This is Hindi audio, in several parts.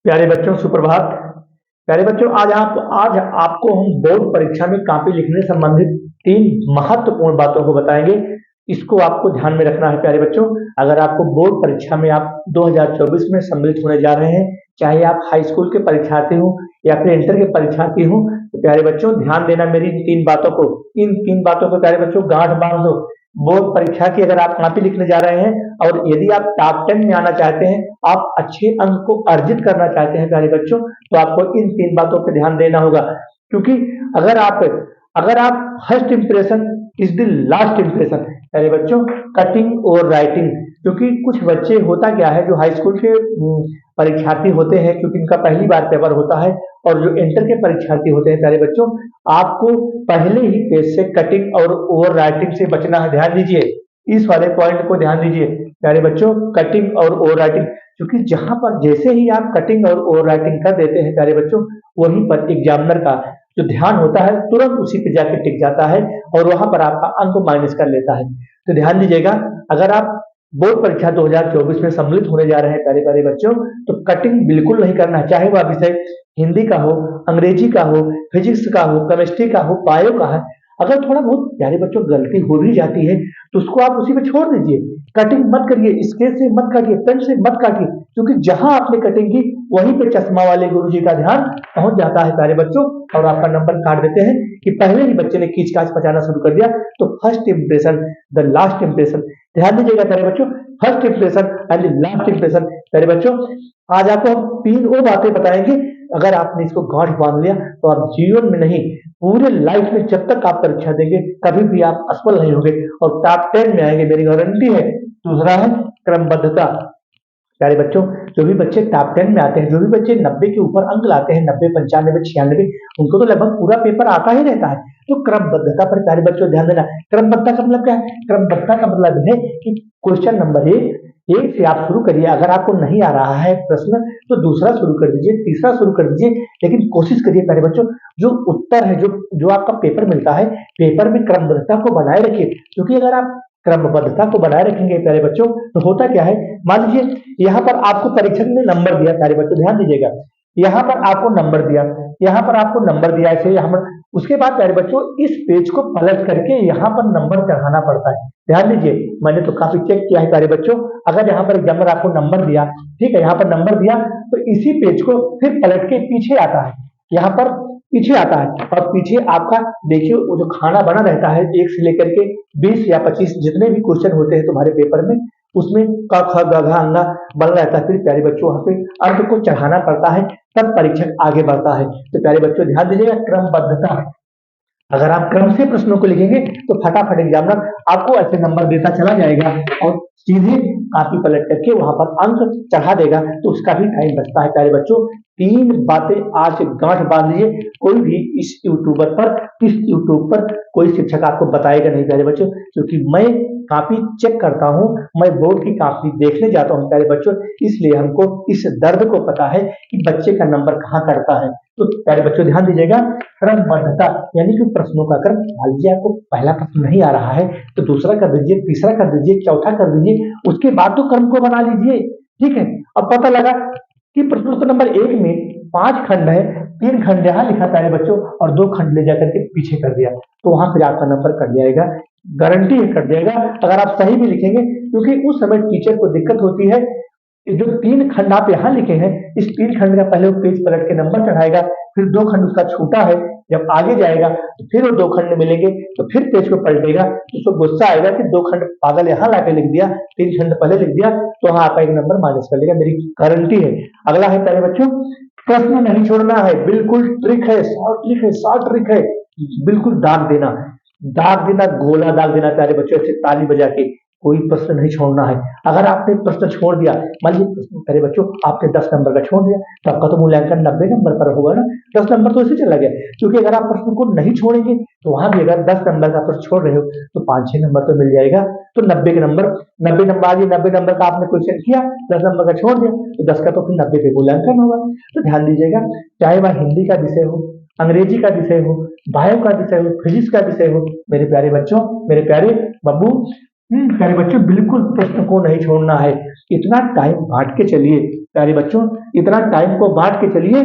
प्यारे बच्चों सुप्रभात। प्यारे बच्चों आज आपको हम बोर्ड परीक्षा में कॉपी लिखने संबंधित तीन महत्वपूर्ण बातों को बताएंगे। इसको आपको ध्यान में रखना है प्यारे बच्चों। अगर आपको बोर्ड परीक्षा में आप 2024 में सम्मिलित होने जा रहे हैं, चाहे आप हाई स्कूल के परीक्षार्थी हो या फिर इंटर के परीक्षार्थी हो, तो प्यारे बच्चों ध्यान देना मेरी इन तीन बातों को। इन तीन बातों को प्यारे बच्चों गांठ बांध दो। बोर्ड परीक्षा की अगर आप कॉपी लिखने जा रहे हैं और यदि आप टॉप 10 में आना चाहते हैं, आप अच्छे अंक को अर्जित करना चाहते हैं प्यारे बच्चों, तो आपको इन तीन बातों पर ध्यान देना होगा। क्योंकि अगर आप अगर आप first impression is the last impression प्यारे बच्चों, कटिंग और राइटिंग। क्योंकि कुछ बच्चे होता क्या है, जो हाई स्कूल के परीक्षार्थी होते हैं, क्योंकि इनका पहली बार पेपर होता है, और जो इंटर के परीक्षार्थी होते हैं प्यारे बच्चों, आपको पहले ही पेज से कटिंग और ओवर राइटिंग से बचना है। ध्यान दीजिए, इस वाले पॉइंट को ध्यान दीजिए प्यारे बच्चों, कटिंग और ओवर राइटिंग। क्योंकि जहां पर जैसे ही आप कटिंग और ओवर राइटिंग कर देते हैं प्यारे बच्चों, वहीं पर एग्जामिनर का जो ध्यान होता है तुरंत उसी पे जाके टिक जाता है और वहां पर आपका अंक माइनस कर लेता है। तो ध्यान दीजिएगा, अगर आप बोर्ड परीक्षा 2024 में सम्मिलित होने जा रहे हैं प्यारे प्यारे बच्चों, तो कटिंग बिल्कुल नहीं करना है। चाहे वह विषय हिंदी का हो, अंग्रेजी का हो, फिजिक्स का हो, केमिस्ट्री का हो, बायो का है, अगर थोड़ा बहुत प्यारे बच्चों गलती हो भी जाती है तो उसको आप उसी पे छोड़ दीजिए। कटिंग मत करिए, स्केच से मत काटिए, पेन से मत काटिए, क्योंकि जहां आपने कटिंग की वहीं पे चश्मा वाले गुरुजी का ध्यान पहुंच जाता है प्यारे बच्चों, और आपका नंबर काट देते हैं कि पहले ही बच्चे ने खींचकाच बचाना शुरू कर दिया। तो first impression the last impression, ध्यान दीजिएगा प्यारे बच्चों, first impression and last impression. प्यारे बच्चों, आज आपको हम तीन वो बातें बताएंगे, अगर आपने इसको गांठ बांध लिया तो आप जीवन में नहीं, पूरे लाइफ में जब तक आप परीक्षा देंगे कभी भी आप असफल नहीं होंगे और टॉप 10 में आएंगे, मेरी गारंटी है। दूसरा है क्रमबद्धता। प्यारे बच्चों, जो भी बच्चे टॉप 10 में आते हैं, जो भी बच्चे 90 के ऊपर अंक लाते हैं, 90, 95, 96, उनको तो लगभग पूरा पेपर आता ही रहता है। तो क्रमबद्धता पर प्यारे बच्चों ध्यान देना। क्रमबद्धता का मतलब क्या है? क्रमबद्धता का मतलब है कि क्वेश्चन नंबर एक से आप शुरू करिए। अगर आपको नहीं आ रहा है प्रश्न तो दूसरा शुरू कर दीजिए, तीसरा शुरू कर दीजिए, लेकिन कोशिश करिए प्यारे बच्चों, जो उत्तर है, जो आपका पेपर मिलता है, पेपर में क्रमबद्धता को बनाए रखिए। क्योंकि अगर आप क्रमबद्धता को बनाए रखेंगे प्यारे बच्चों, तो होता क्या है, मान लीजिए यहाँ पर आपको परीक्षक ने नंबर दिया प्यारे बच्चों, ध्यान दीजिएगा, यहाँ पर आपको नंबर दिया, यहाँ पर आपको नंबर दिया, ऐसे यहाँ पर, उसके बाद प्यारे बच्चों इस पेज को पलट करके यहाँ पर नंबर चढ़ाना पड़ता है। ध्यान दीजिए, मैंने तो काफी चेक किया है प्यारे बच्चों। अगर यहाँ पर एग्जामिनर आपको नंबर दिया, ठीक है, यहाँ पर नंबर दिया, तो इसी पेज को फिर पलट के पीछे आता है, यहाँ पर पीछे आता है, और पीछे आपका देखिए वो जो खाना बना रहता है, 1 से लेकर के 20 या 25 जितने भी क्वेश्चन होते हैं तुम्हारे पेपर में, उसमें क ख ग घ अंगा बन रहता है। फिर प्यारे बच्चों वहां पे अंक को चढ़ाना पड़ता है, तब परीक्षक आगे बढ़ता है। तो प्यारे बच्चों ध्यान दीजिएगा, क्रमबद्धता। अगर आप क्रम से प्रश्नों को लिखेंगे तो फटाफट एग्जामिनर आपको ऐसे नंबर देता चला जाएगा और सीधे कॉपी पलट करके वहां पर अंक चढ़ा देगा, तो उसका भी टाइम बचता है। प्यारे बच्चों, तीन बातें आज गांठ बांध लीजिए। कोई भी इस यूट्यूब पर कोई शिक्षक आपको बताएगा नहीं प्यारे बच्चों, क्योंकि मैं कॉपी चेक करता हूं, मैं बोर्ड की कॉपी देखने जाता हूं प्यारे बच्चों, इसलिए हमको इस दर्द को पता है कि बच्चे का नंबर कहां करता है। तो प्यारे बच्चों ध्यान दीजिएगा, क्रमबद्धता यानी कि प्रश्नों का क्रम। मान लीजिए आपको पहला प्रश्न नहीं आ रहा है तो दूसरा कर दीजिए, तीसरा कर दीजिए, चौथा कर दीजिए, उसके बाद तो क्रम को बना लीजिए। ठीक है, अब पता लगा कि प्रश्न नंबर 1 में 5 खंड है, 3 खंड यहाँ लिखा प्यारे बच्चों और 2 खंड ले जाकर के पीछे कर दिया, तो वहां फिर आपका नंबर कट जाएगा, गारंटी है कट जाएगा, अगर आप सही भी लिखेंगे। क्योंकि उस समय टीचर को दिक्कत होती है, जो 3 खंड आप यहाँ लिखे हैं, इस 3 खंड का पहले वो पेज पलट के नंबर चढ़ाएगा, फिर 2 खंड उसका छूटा है, जब आगे जाएगा तो फिर वो 2 खंड मिलेंगे, तो फिर पेज को पलटेगा, तो उसको गुस्सा आएगा कि 2 खंड पागल यहाँ लाके लिख दिया, 3 खंड पहले लिख दिया, तो हाँ आपका एक नंबर माइनस कर लेगा, मेरी गारंटी है। अगला है प्यारे बच्चों, प्रश्न नहीं छोड़ना है, बिल्कुल ट्रिक है, शॉर्ट ट्रिक है, बिल्कुल दाग देना, गोला दाग देना प्यारे बच्चों, ऐसे ताली बजा के, कोई प्रश्न नहीं छोड़ना है। अगर आपने प्रश्न छोड़ दिया, मान लीजिए प्रश्न प्यारे बच्चों आपने 10 नंबर का छोड़ दिया, तो आपका तो मूल्यांकन 90 नंबर पर होगा ना, 10 नंबर तो ऐसे चला गया। क्योंकि अगर आप प्रश्न को नहीं छोड़ेंगे तो वहां भी अगर 10 नंबर का प्रश्न छोड़ रहे हो तो 5-6 नंबर तो मिल जाएगा, तो 90 के नंबर, 90 नंबर आ गए, 90 नंबर का आपने क्वेश्चन किया, 10 नंबर का छोड़ दिया, तो 10 का तो फिर 90 पे मूल्यांकन होगा। तो ध्यान दीजिएगा, चाहे वह हिंदी का विषय हो, अंग्रेजी का विषय हो, बायो का विषय हो, फिजिक्स का विषय हो, मेरे प्यारे बच्चों, मेरे प्यारे बब्बू, प्यारे बच्चों बिल्कुल प्रश्न को नहीं छोड़ना है। इतना टाइम बांट के चलिए प्यारे बच्चों, इतना टाइम को बांट के चलिए,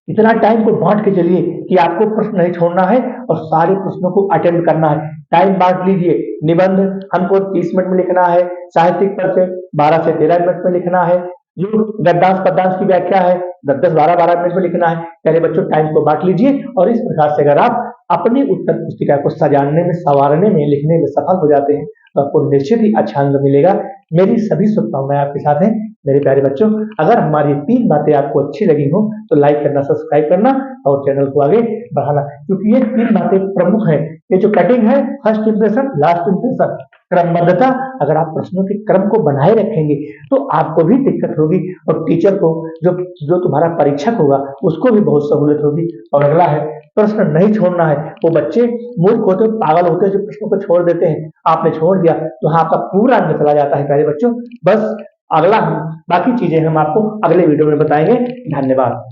इतना टाइम को बांट के चलिए कि आपको प्रश्न नहीं छोड़ना है और सारे प्रश्नों को अटेम्प्ट करना है। टाइम बांट लीजिए। निबंध हमको 30 मिनट में लिखना है, साहित्यिक परिचय 12 से 13 मिनट में लिखना है, जो गद्यांश पद्यांश की व्याख्या है 10-10 12-12 मिनट में लिखना है। प्यारे बच्चों टाइम को बांट लीजिए और इस प्रकार से अगर आप अपनी उत्तर पुस्तिका को सजाने में, संवारने में, लिखने में सफल हो जाते हैं तो आपको निश्चित ही अच्छा अंक मिलेगा। मेरी सभी शुभकामनाएं आपके साथ हैं मेरे प्यारे बच्चों। अगर हमारी 3 बातें आपको अच्छी लगी हो तो लाइक करना, सब्सक्राइब करना और चैनल को आगे बढ़ाना, क्योंकि ये 3 बातें प्रमुख हैं। ये जो कटिंग है, फर्स्ट इंप्रेशन, लास्ट इंप्रेशन, क्रमबद्धता, अगर आप प्रश्नों के क्रम को बनाए रखेंगे तो आपको भी दिक्कत होगी और टीचर को, जो तुम्हारा परीक्षक होगा उसको भी बहुत सहूलियत होगी। और अगला है प्रश्न नहीं छोड़ना है। वो बच्चे मूर्ख होते, पागल होते हैं जो प्रश्नों को छोड़ देते हैं। आपने छोड़ दिया तो हाँ, आपका पूरा अंक चला जाता है प्यारे बच्चों। बस अगला हम बाकी चीजें हम आपको अगले वीडियो में बताएंगे। धन्यवाद।